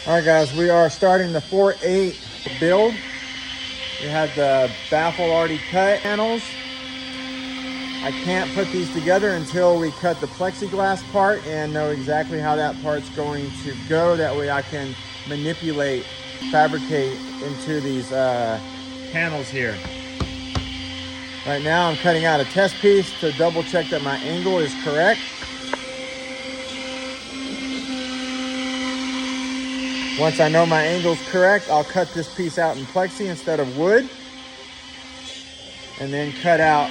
All right, guys, we are starting the 4/8 build. We had the baffle already cut panels. I can't put these together until we cut the plexiglass part and know exactly how that part's going to go. That way I can manipulate, fabricate into these panels here. Right now I'm cutting out a test piece to double check that my angle is correct. Once I know my angle's correct, I'll cut this piece out in plexi instead of wood, and then cut out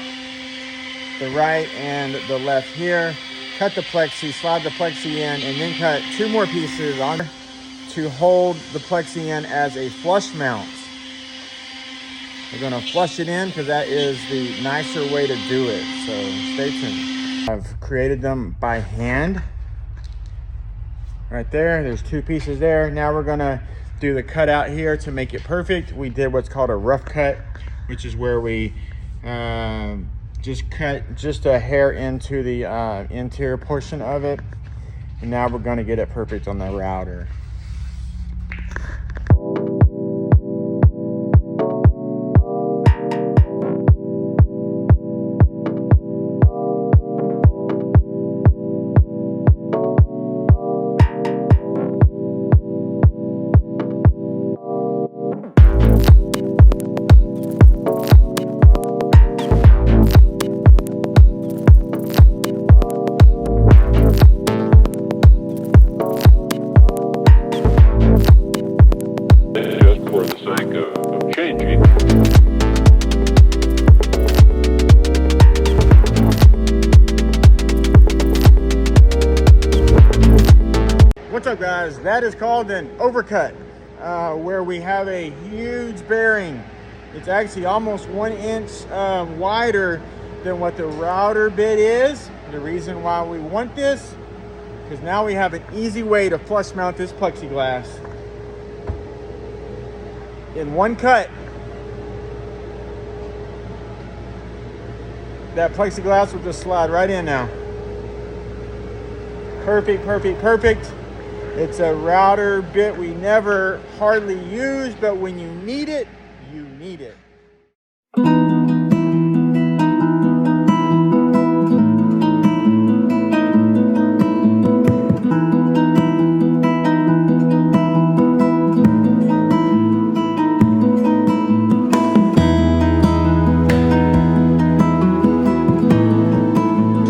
the right and the left here. Cut the plexi, slide the plexi in, and then cut two more pieces on to hold the plexi in as a flush mount. We're gonna flush it in because that is the nicer way to do it, so stay tuned. I've created them by hand. Right there, there's two pieces there. Now we're gonna do the cutout here to make it perfect. We did what's called a rough cut, which is where we just cut just a hair into the interior portion of it. And now we're gonna get it perfect on the router. What's up, guys? That is called an overcut, where we have a huge bearing. It's actually almost 1 inch wider than what the router bit is. The reason why we want this, because now we have an easy way to flush mount this plexiglass in one cut. That plexiglass will just slide right in now. Perfect, perfect, perfect. It's a router bit we never hardly use, but when you need it, you need it.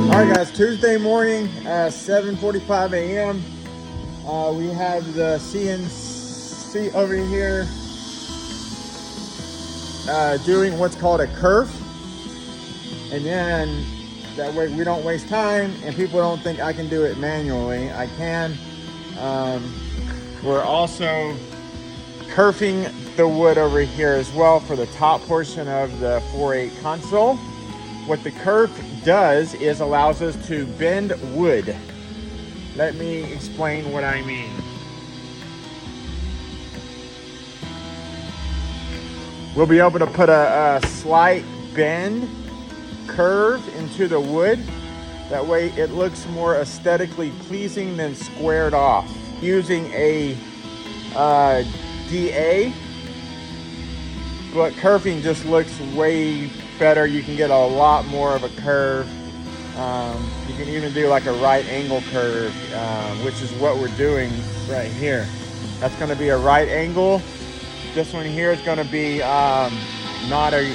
All right, guys, Tuesday morning at 7:45 a.m. We have the CNC over here doing what's called a kerf, and then that way we don't waste time and people don't think I can do it manually. I can. We're also kerfing the wood over here as well for the top portion of the 4/8 console. What the kerf does is allows us to bend wood. Let me explain what I mean. We'll be able to put a slight bend, curve into the wood. That way it looks more aesthetically pleasing than squared off. Using a DA, but curving just looks way better. You can get a lot more of a curve. You can even do like a right angle curve, which is what we're doing right here. That's going to be a right angle. This one here is going to be not a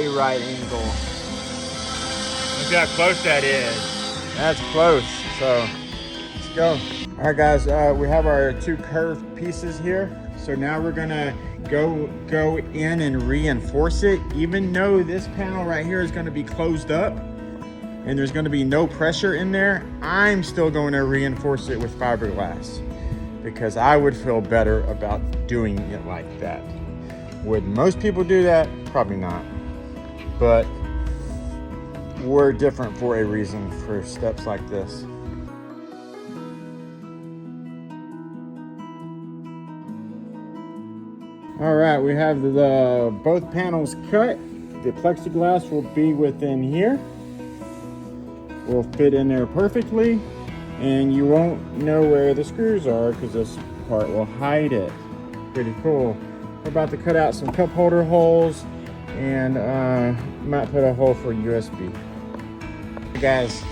right angle. Look how close that is. That's close. So let's go. All right, guys. We have our two curved pieces here. So now we're gonna go in and reinforce it. Even though this panel right here is going to be closed up and there's going to be no pressure in there, I'm still going to reinforce it with fiberglass because I would feel better about doing it like that. Would most people do that? Probably not. But we're different for a reason for steps like this. All right, we have both panels cut. The plexiglass will be within here. Will fit in there perfectly, and you won't know where the screws are because this part will hide it. Pretty cool. We're about to cut out some cup holder holes and might put a hole for USB. Hey guys,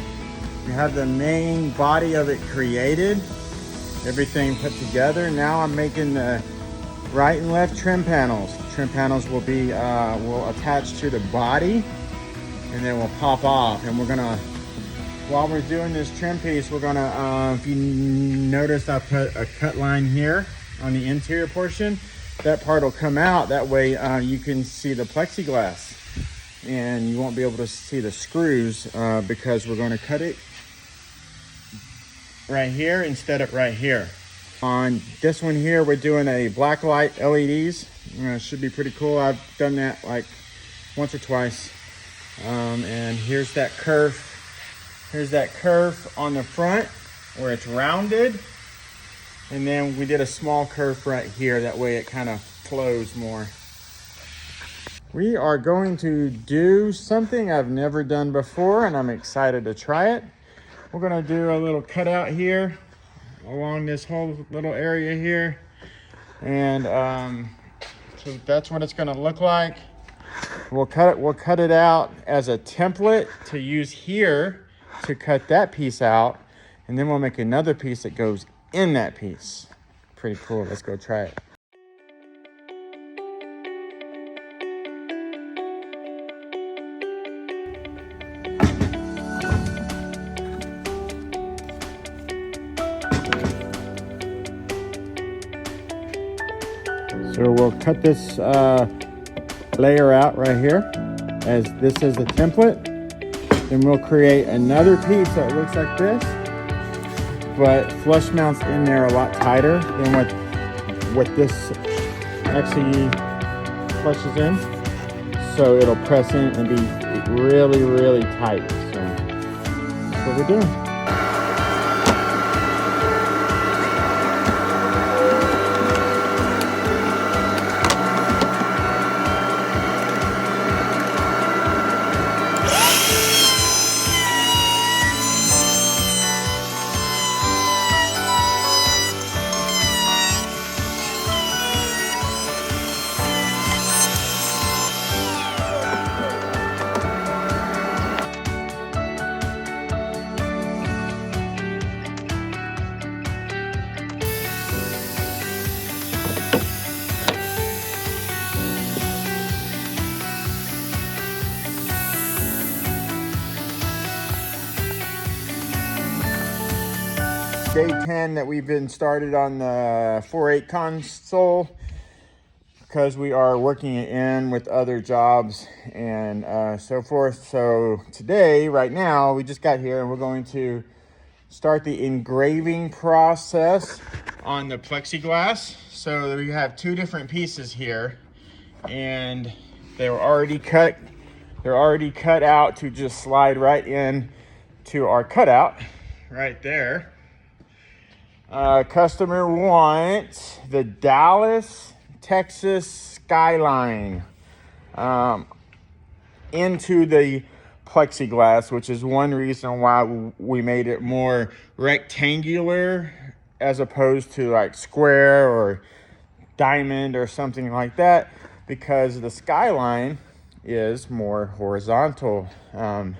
we have the main body of it created, everything put together. Now I'm making the right and left trim panels. Trim panels will be will attach to the body and then will pop off. And we're gonna, while we're doing this trim piece, we're gonna, if you notice, I put a cut line here on the interior portion. That part will come out. That way you can see the plexiglass and you won't be able to see the screws because we're gonna cut it right here instead of right here. On this one here, we're doing a black light LEDs. Should be pretty cool. I've done that like once or twice. And here's that curve. Here's that curve on the front where it's rounded. And then we did a small curve right here. That way it kind of flows more. We are going to do something I've never done before, and I'm excited to try it. We're gonna do a little cutout here along this whole little area here. And so that's what it's gonna look like. We'll cut it out as a template to use here to cut that piece out. And then we'll make another piece that goes in that piece. Pretty cool, let's go try it. So we'll cut this layer out right here as this is the template. Then we'll create another piece that looks like this, but flush mounts in there a lot tighter than what this actually flushes in. So it'll press in and be really, really tight. So that's what we're doing. Day 10 that we've been started on the 4.8 console because we are working it in with other jobs and so forth. So today, right now, we just got here and we're going to start the engraving process on the plexiglass. So we have two different pieces here and they're already cut. They're already cut out to just slide right in to our cutout right there. Customer wants the Dallas, Texas skyline into the plexiglass, which is one reason why we made it more rectangular as opposed to like square or diamond or something like that, because the skyline is more horizontal, and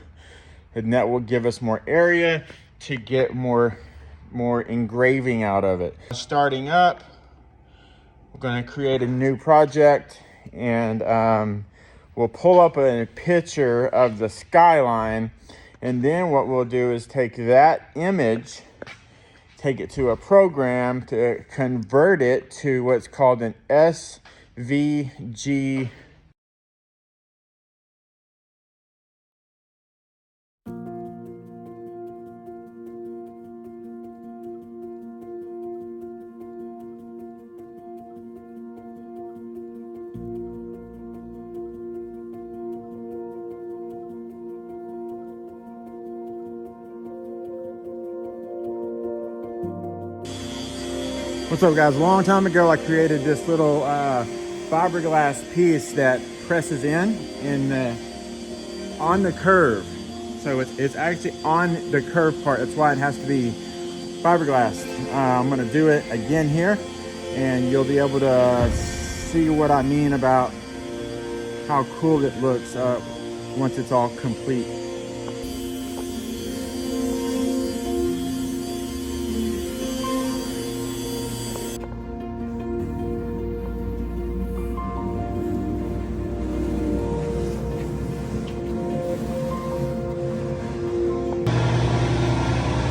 that will give us more area to get more engraving out of it. Starting up, we're going to create a new project and we'll pull up a picture of the skyline, and then what we'll do is take that image, take it to a program to convert it to what's called an SVG. What's up guys, a long time ago I created this little fiberglass piece that presses in on the curve. So it's actually on the curve part. That's why it has to be fiberglass. I'm gonna do it again here. and you'll be able to see what I mean about how cool it looks once it's all complete.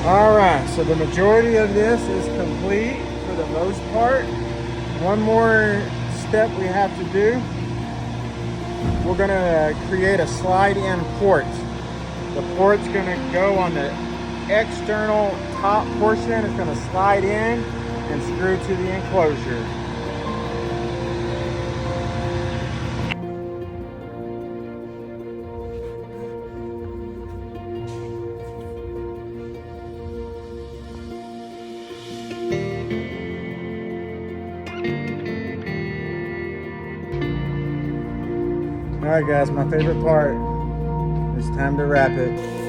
Alright, so the majority of this is complete for the most part. One more step we have to do. We're going to create a slide-in port. The port's going to go on the external top portion. It's going to slide in and screw to the enclosure. Alright guys, my favorite part. It's time to wrap it.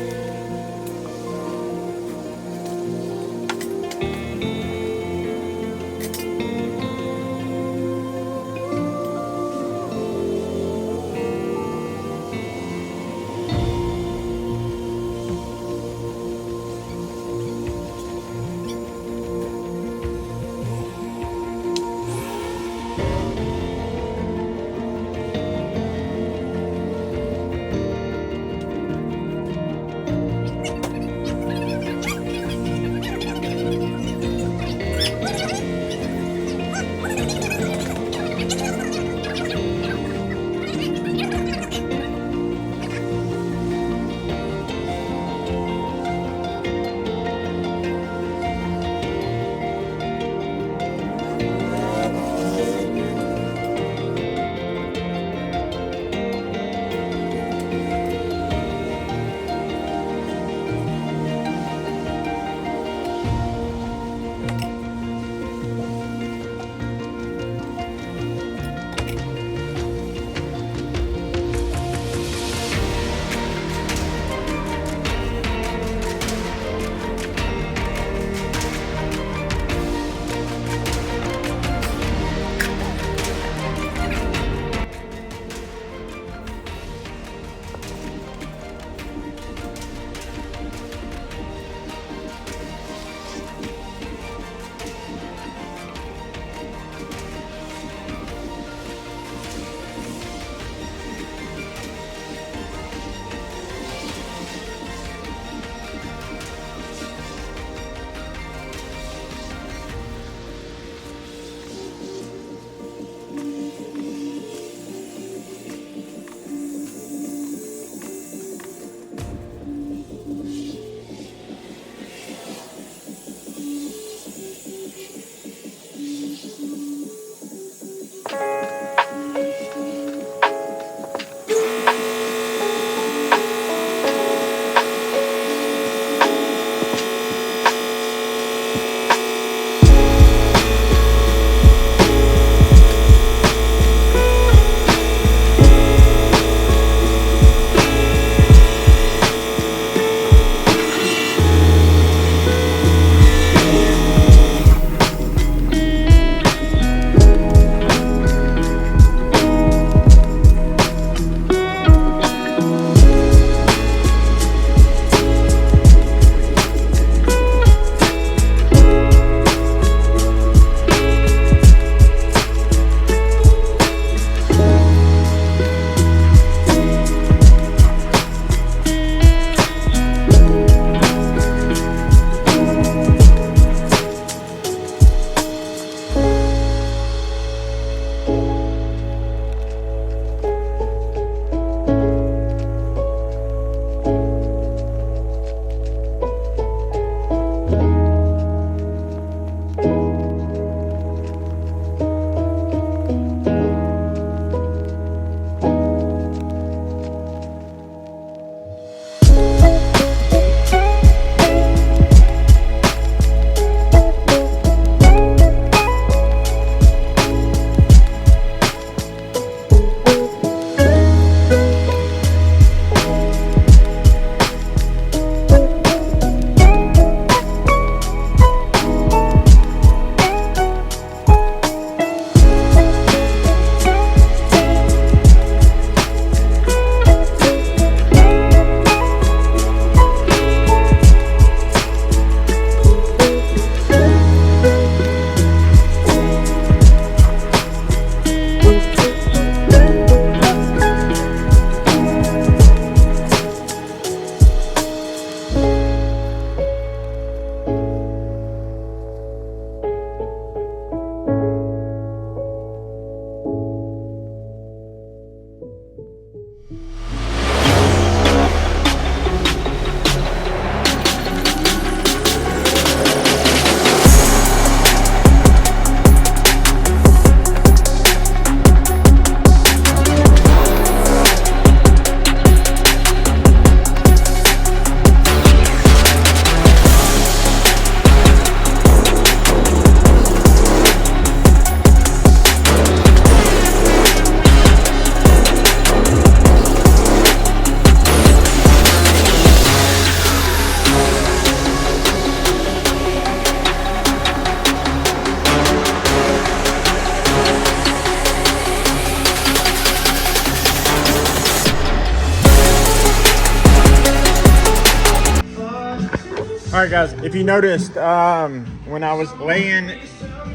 All right, guys, if you noticed, when I was laying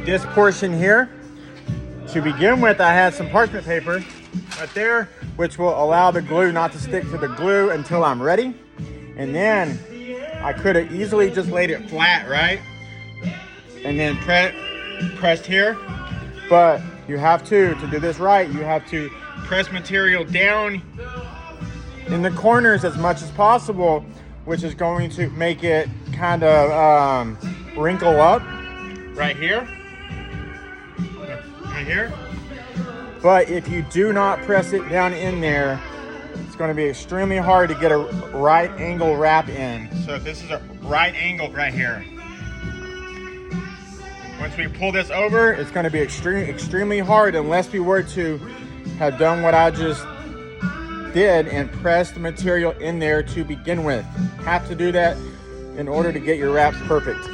this portion here, to begin with, I had some parchment paper right there, which will allow the glue not to stick to the glue until I'm ready. And then I could have easily just laid it flat, right? And then pressed here. But you have to do this right, you have to press material down in the corners as much as possible, which is going to make it kind of wrinkle up right here. Right here. But if you do not press it down in there, it's going to be extremely hard to get a right angle wrap in. So if this is a right angle right here, once we pull this over, it's going to be extremely hard unless we were to have done what I just did and press the material in there to begin with. Have to do that in order to get your wraps perfect.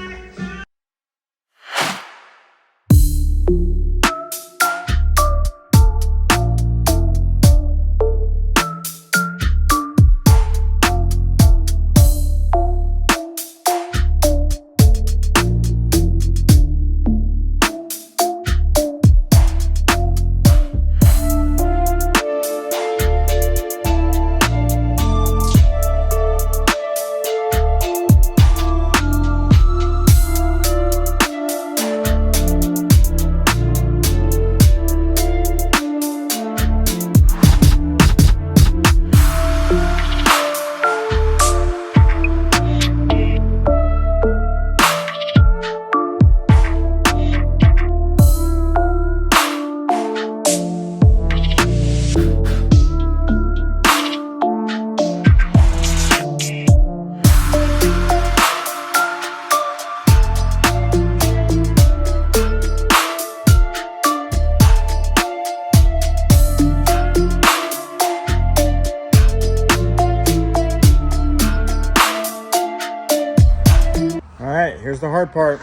Here's the hard part.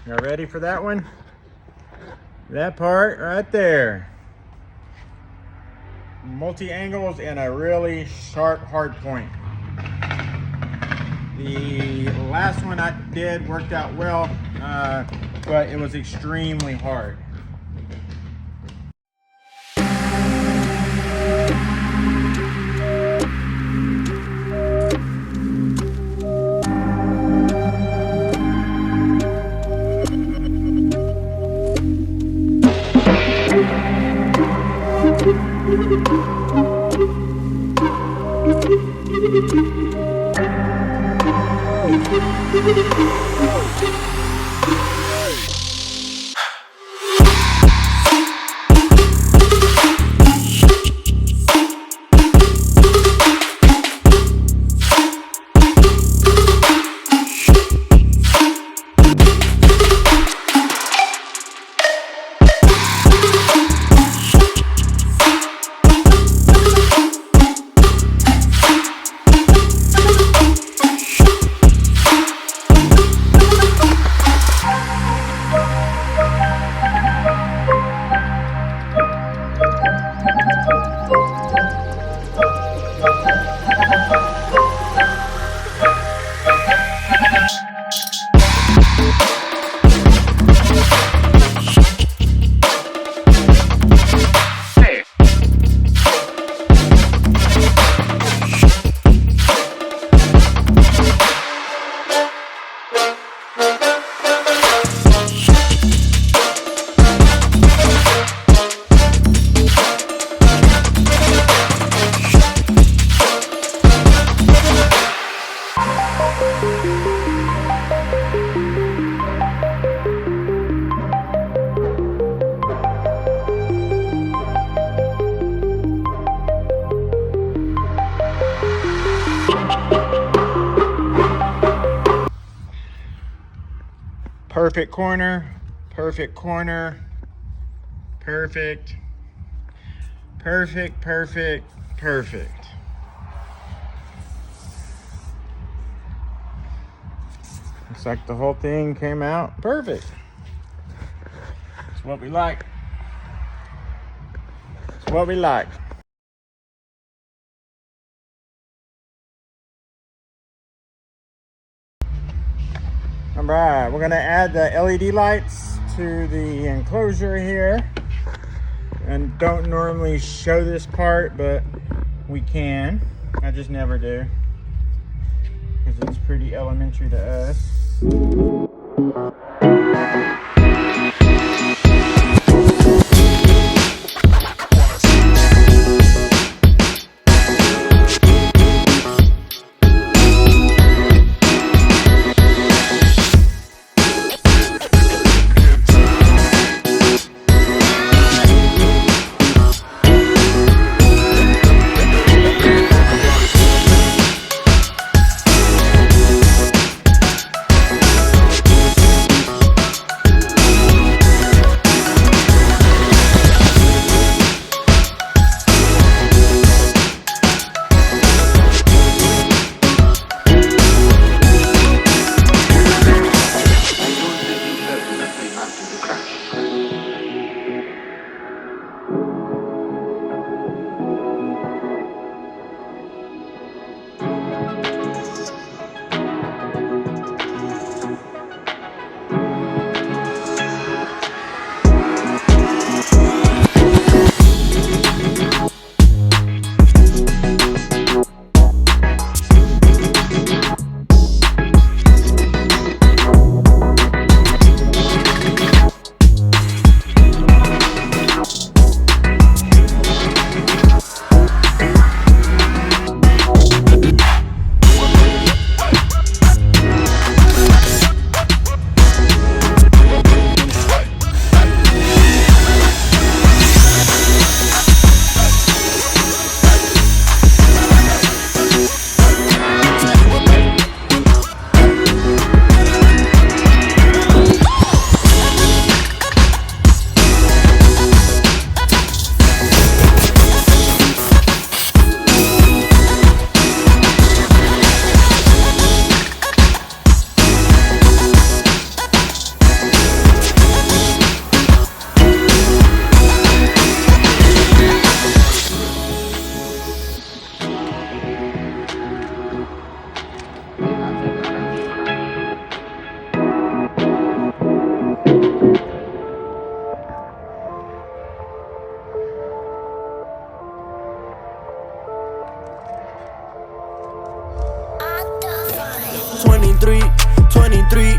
Y'all ready for that one? That part right there. Multi-angles and a really sharp hard point. The last one I did worked out well, but it was extremely hard. Perfect corner, perfect corner, perfect, perfect, perfect, perfect. Looks like the whole thing came out perfect. It's what we like. It's what we like. All right, we're gonna add the LED lights to the enclosure here. And don't normally show this part, but we can. I just never do, because it's pretty elementary to us.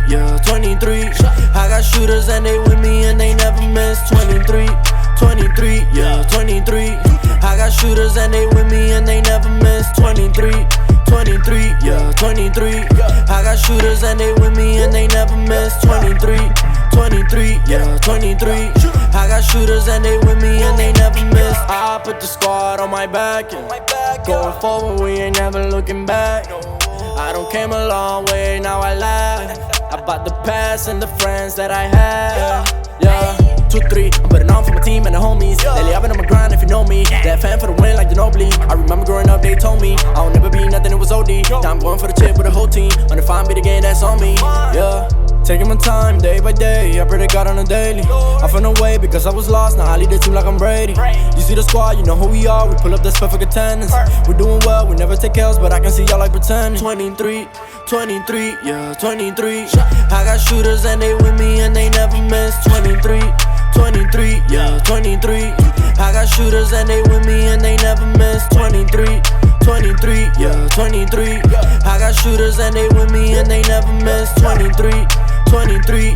Yeah, 23. I got shooters and they with me and they never miss. 23, yeah, 23. I got shooters and they with me and they never miss. 23, yeah, 23. I got shooters and they with me and they never miss. 23, yeah, 23. I got shooters and they with me and they never miss. I put the squad on my back and going forward we ain't never looking back. I done came a long way, now I laugh about the past and the friends that I had. Yeah, 2, 3, I'm putting on for my team and the homies. Lately I've been on my grind if you know me. That fan for the win like Ginobili. I remember growing up, they told me I'll never be nothing, it was OD. Now I'm going for the chip with the whole team. On the fine beat again, that's on me. Yeah, taking my time day by day. I pray to God on a daily. I found a way because I was lost, now I lead the team like I'm Brady. You see the squad, you know who we are. We pull up, that's perfect attendance. We're doing well, we never take L's, but I can see y'all like pretending. 23, yeah, 23. I got shooters and they with me and they never miss. 23, yeah, 23. I got shooters and they with me and they never miss. 23, yeah, 23. I got shooters and they with me and they never miss. 23,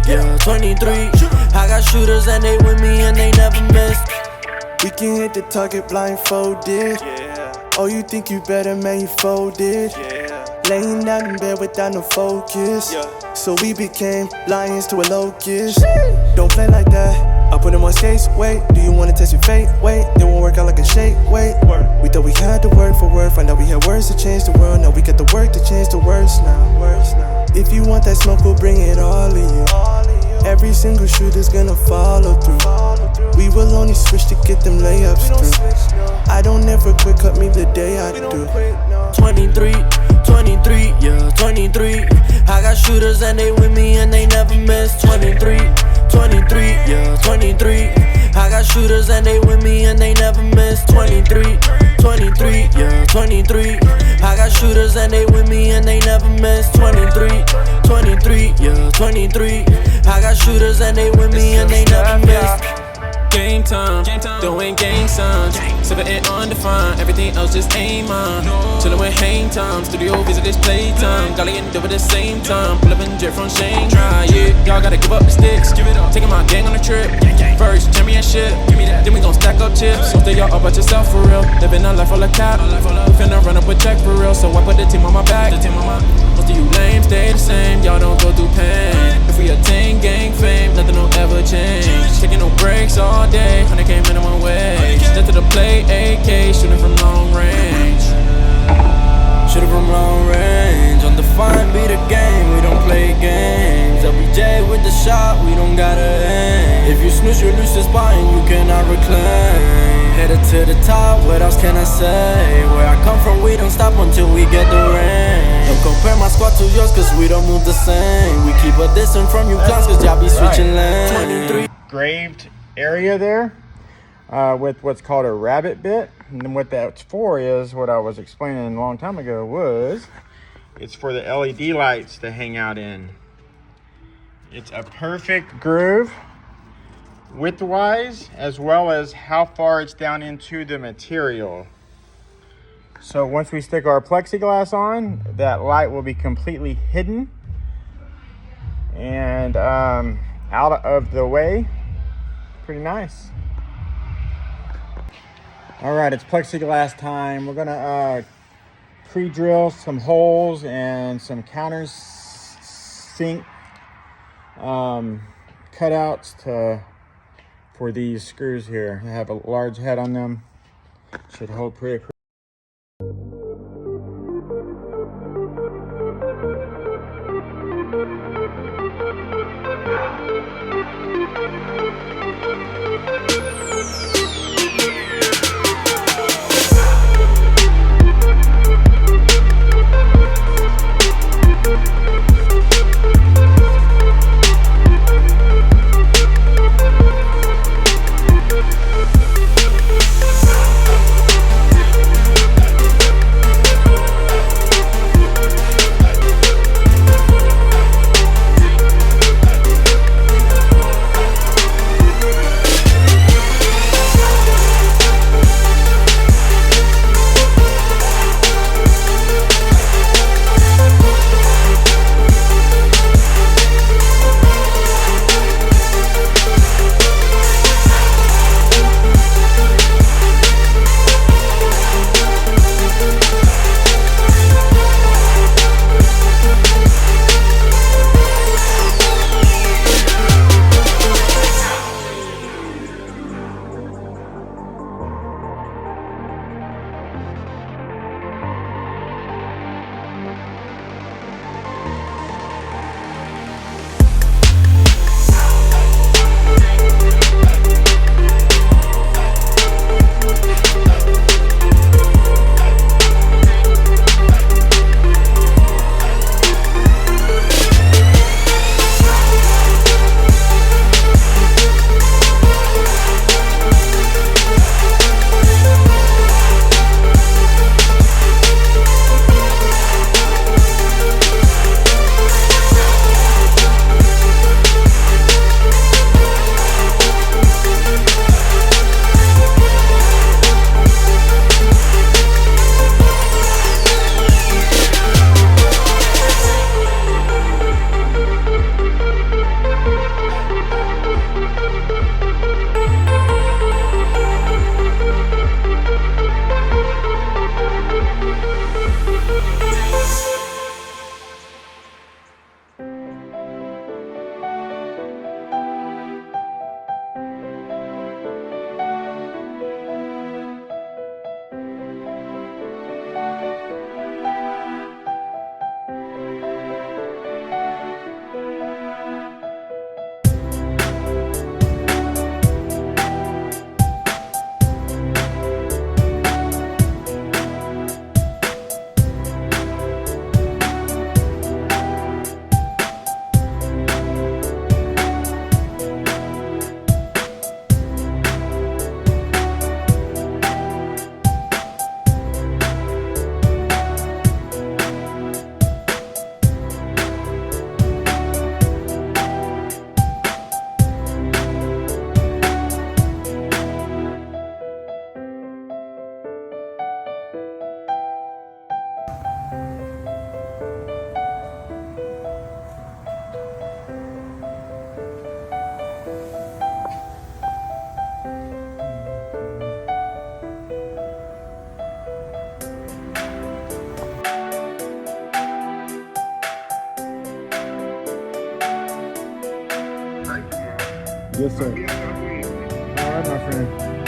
yeah, 23. I got shooters and they with me and they never miss. We can hit the target blindfolded. Oh, you think you better, man, you folded. Laying down in bed without no focus. So we became lions to a locust. Don't play like that, I put him on skates. Wait, do you wanna test your fate? Wait, it won't work out like a shake. Wait, we thought we had to work for word. Find out we had words to change the world. Now we got the work to change the words now. If you want that smoke, we'll bring it all in you. Every single shooter's gonna follow through. We will only switch to get them layups through. I don't ever quit, cut me the day I do. 23, yeah, 23. I got shooters and they with me and they never miss. 23, yeah, 23. I got shooters and they with me and they never miss. 23, yeah, 23. I got shooters and they with me and they never miss. 23, yeah, 23. 23. I got shooters and they with me and they never miss. Game time, doing gang signs. Seven and undefined, everything else just ain't mine. Chillin' with hang time, studio visit this playtime. Golly and dope at the same time. Pull up and jet from Shanghai, yeah. Y'all gotta give up the sticks. Taking my gang on a trip. First championship, then we gon' stack up chips. So stay y'all all about yourself for real. Living a life full of cap. We finna run up a check for real, so I put the team on my back. Most of you lame stay the same, y'all don't go through pain. If we attain gang fame, nothing will ever change. Taking no breaks all day, 100K minimum wage. Step to the play, AK, shooting from long range. Shooting from long range, undefined be the game, we don't play games. LBJ with the shot, we don't gotta aim. If you snooze, you lose the spot and you cannot reclaim. Headed to the top, what else can I say? Where I come from, we don't stop until we get the rain. Don't compare my squad to yours, cause we don't move the same. We keep a distance from you clowns, cause y'all be switching lanes. 23. Engraved area there with what's called a rabbit bit. And what that's for is, what I was explaining a long time ago was, it's for the LED lights to hang out in. It's a perfect groove width-wise, as well as how far it's down into the material. So once we stick our plexiglass on, that light will be completely hidden and out of the way. Pretty nice. All right, it's plexiglass time. We're gonna pre-drill some holes and some countersink cutouts for these screws here. They have a large head on them. Should hold pretty. Yes, sir. All right, my friend.